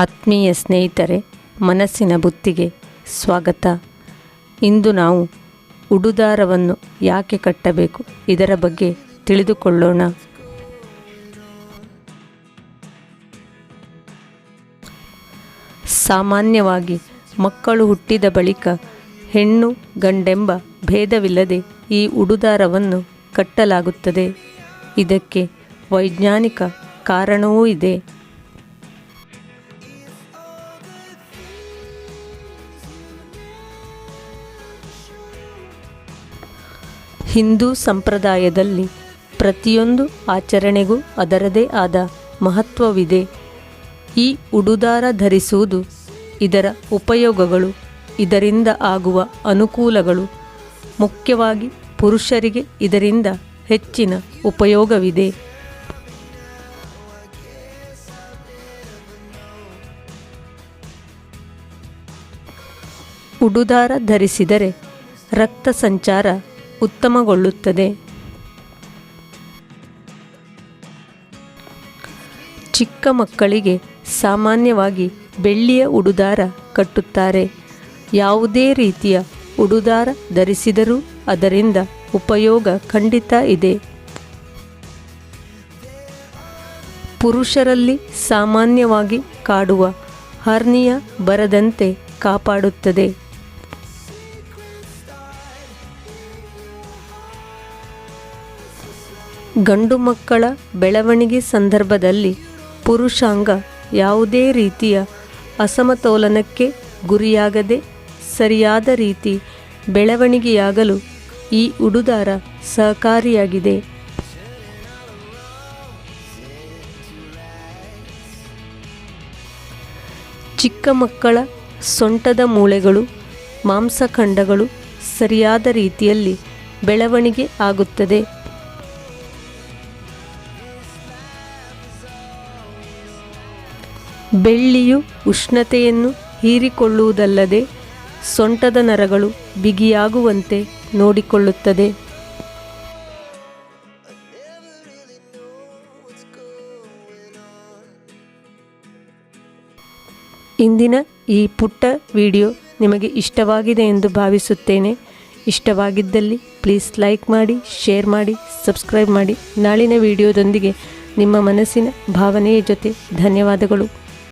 ಆತ್ಮೀಯ ಸ್ನೇಹಿತರೆ, ಮನಸ್ಸಿನ ಬುತ್ತಿಗೆ ಸ್ವಾಗತ. ಇಂದು ನಾವು ಉಡುದಾರವನ್ನು ಯಾಕೆ ಕಟ್ಟಬೇಕು ಇದರ ಬಗ್ಗೆ ತಿಳಿದುಕೊಳ್ಳೋಣ. ಸಾಮಾನ್ಯವಾಗಿ ಮಕ್ಕಳು ಹುಟ್ಟಿದ ಬಳಿಕ ಹೆಣ್ಣು ಗಂಡೆಂಬ ಭೇದವಿಲ್ಲದೆ ಈ ಉಡುದಾರವನ್ನು ಕಟ್ಟಲಾಗುತ್ತದೆ. ಇದಕ್ಕೆ ವೈಜ್ಞಾನಿಕ ಕಾರಣವೂ ಇದೆ. ಹಿಂದೂ ಸಂಪ್ರದಾಯದಲ್ಲಿ ಪ್ರತಿಯೊಂದು ಆಚರಣೆಗೂ ಅದರದೇ ಆದ ಮಹತ್ವವಿದೆ. ಈ ಉಡುದಾರ ಧರಿಸುವುದು, ಇದರ ಉಪಯೋಗಗಳು, ಇದರಿಂದ ಆಗುವ ಅನುಕೂಲಗಳು, ಮುಖ್ಯವಾಗಿ ಪುರುಷರಿಗೆ ಇದರಿಂದ ಹೆಚ್ಚಿನ ಉಪಯೋಗವಿದೆ. ಉಡುದಾರ ಧರಿಸಿದರೆ ರಕ್ತ ಸಂಚಾರ ಉತ್ತಮಗೊಳ್ಳುತ್ತದೆ. ಚಿಕ್ಕ ಮಕ್ಕಳಿಗೆ ಸಾಮಾನ್ಯವಾಗಿ ಬೆಳ್ಳಿಯ ಉಡುದಾರ ಕಟ್ಟುತ್ತಾರೆ. ಯಾವುದೇ ರೀತಿಯ ಉಡುದಾರ ಧರಿಸಿದರೂ ಅದರಿಂದ ಉಪಯೋಗ ಖಂಡಿತ ಇದೆ. ಪುರುಷರಲ್ಲಿ ಸಾಮಾನ್ಯವಾಗಿ ಕಾಡುವ ಹರ್ನಿಯಾ ಬರದಂತೆ ಕಾಪಾಡುತ್ತದೆ. ಗಂಡು ಮಕ್ಕಳ ಬೆಳವಣಿಗೆ ಸಂದರ್ಭದಲ್ಲಿ ಪುರುಷಾಂಗ ಯಾವುದೇ ರೀತಿಯ ಅಸಮತೋಲನಕ್ಕೆ ಗುರಿಯಾಗದೆ ಸರಿಯಾದ ರೀತಿ ಬೆಳವಣಿಗೆಯಾಗಲು ಈ ಉಡುದಾರ ಸಹಕಾರಿಯಾಗಿದೆ. ಚಿಕ್ಕ ಮಕ್ಕಳ ಸೊಂಟದ ಮೂಳೆಗಳು, ಮಾಂಸಖಂಡಗಳು ಸರಿಯಾದ ರೀತಿಯಲ್ಲಿ ಬೆಳವಣಿಗೆ ಆಗುತ್ತದೆ. ಬೆಳ್ಳಿಯು ಉಷ್ಣತೆಯನ್ನು ಹೀರಿಕೊಳ್ಳುವುದಲ್ಲದೆ ಸೊಂಟದ ನರಗಳು ಬಿಗಿಯಾಗುವಂತೆ ನೋಡಿಕೊಳ್ಳುತ್ತದೆ. ಇಂದಿನ ಈ ಪುಟ್ಟ ವಿಡಿಯೋ ನಿಮಗೆ ಇಷ್ಟವಾಗಿದೆ ಎಂದು ಭಾವಿಸುತ್ತೇನೆ. ಇಷ್ಟವಾಗಿದ್ದಲ್ಲಿ ಪ್ಲೀಸ್ ಲೈಕ್ ಮಾಡಿ, ಶೇರ್ ಮಾಡಿ, ಸಬ್ಸ್ಕ್ರೈಬ್ ಮಾಡಿ. ನಾಳಿನ ವಿಡಿಯೋದೊಂದಿಗೆ ನಿಮ್ಮ ಮನಸ್ಸಿನ ಭಾವನೆಯ ಜೊತೆ ಧನ್ಯವಾದಗಳು.